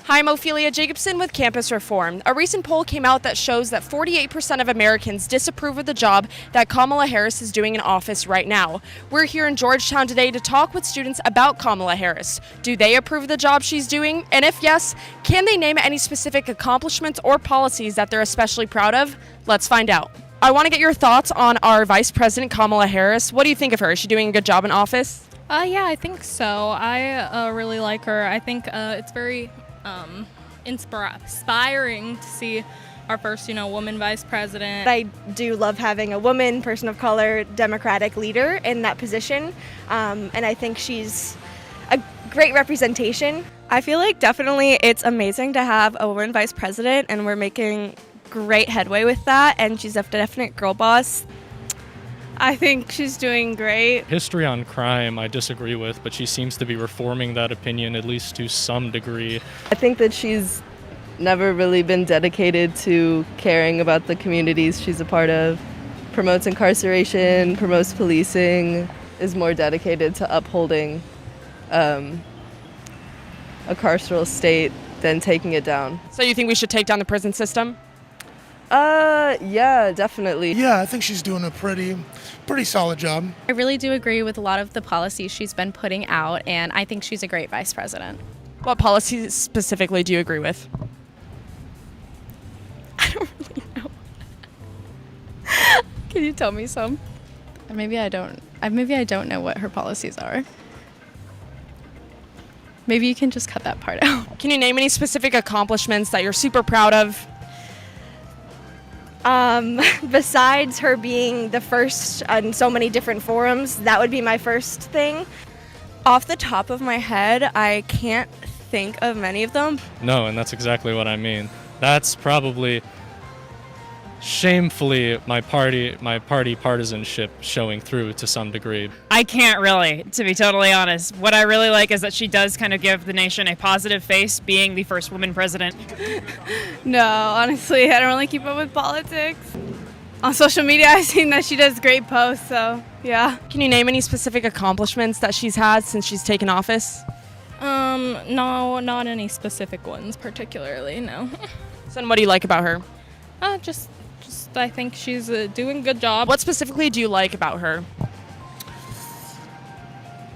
Hi, I'm Ophelie Jacobson with Campus Reform. A recent poll came out that shows that 48% of Americans disapprove of the job that Kamala Harris is doing in office right now. We're here in Georgetown today to talk with students about Kamala Harris. Do they approve of the job she's doing? And if yes, can they name any specific accomplishments or policies that they're especially proud of? Let's find out. I want to get your thoughts on our Vice President Kamala Harris. What do you think of her? Is she doing a good job in office? Yeah, I think so. I really like her. I think it's very inspiring to see our first, woman vice president. I do love having a woman, person of color, Democratic leader in that position, and I think she's a great representation. I feel like definitely it's amazing to have a woman vice president, and we're making great headway with that, and she's a definite girl boss. I think she's doing great. History on crime I disagree with, but she seems to be reforming that opinion at least to some degree. I think that she's never really been dedicated to caring about the communities she's a part of. Promotes incarceration, promotes policing, is more dedicated to upholding a carceral state than taking it down. So you think we should take down the prison system? Yeah, definitely. Yeah, I think she's doing a pretty solid job. I really do agree with a lot of the policies she's been putting out, and I think she's a great vice president. What policies specifically do you agree with? I don't really know. Can you tell me some? Maybe I don't know what her policies are. Maybe you can just cut that part out. Can you name any specific accomplishments that you're super proud of? Besides her being the first on so many different forums, that would be my first thing. Off the top of my head, I can't think of many of them. No, and that's exactly what I mean. That's probably shamefully my party partisanship showing through to some degree. I can't really, to be totally honest. What I really like is that she does kind of give the nation a positive face, being the first woman president. No, honestly, I don't really keep up with politics. On social media, I've seen that she does great posts, so yeah. Can you name any specific accomplishments that she's had since she's taken office? No, not any specific ones particularly, no. So then what do you like about her? Just I think she's doing a good job. What specifically do you like about her?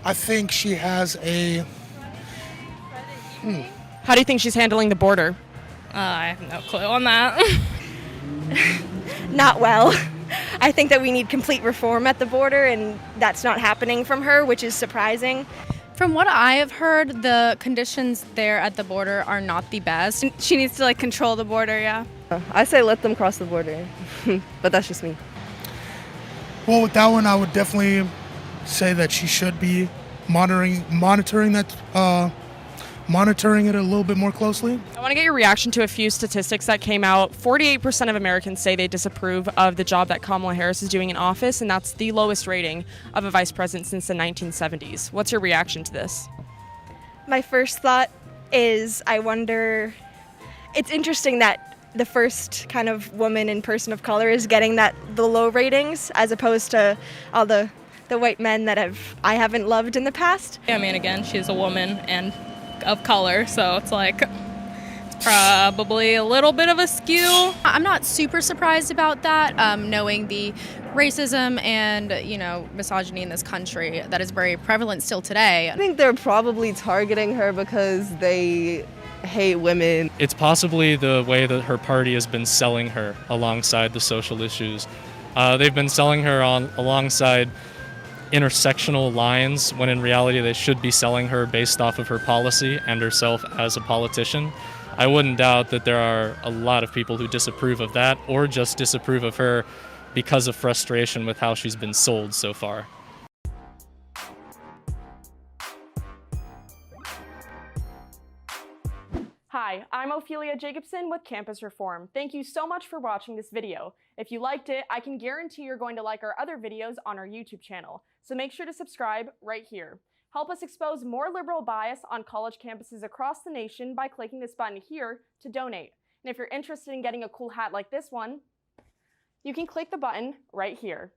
I think she has a... How do you think she's handling the border? I have no clue on that. Not well. I think that we need complete reform at the border, and that's not happening from her, which is surprising. From what I have heard, the conditions there at the border are not the best. She needs to control the border, yeah. I say let them cross the border, but that's just me. Well, with that one, I would definitely say that she should be monitoring it a little bit more closely. I want to get your reaction to a few statistics that came out. 48% of Americans say they disapprove of the job that Kamala Harris is doing in office, and that's the lowest rating of a vice president since the 1970s. What's your reaction to this? My first thought is I wonder, it's interesting that the first kind of woman and person of color is getting the low ratings as opposed to all the white men that I haven't loved in the past. I mean, again, she's a woman and of color, so it's probably a little bit of a skew. I'm not super surprised about that, knowing the racism and, misogyny in this country that is very prevalent still today. I think they're probably targeting her because they hate women. It's possibly the way that her party has been selling her alongside the social issues. They've been selling her alongside intersectional lines, when in reality they should be selling her based off of her policy and herself as a politician. I wouldn't doubt that there are a lot of people who disapprove of that, or just disapprove of her because of frustration with how she's been sold so far. Hi, I'm Ophelie Jacobson with Campus Reform. Thank you so much for watching this video. If you liked it, I can guarantee you're going to like our other videos on our YouTube channel, so make sure to subscribe right here. Help us expose more liberal bias on college campuses across the nation by clicking this button here to donate. And if you're interested in getting a cool hat like this one, you can click the button right here.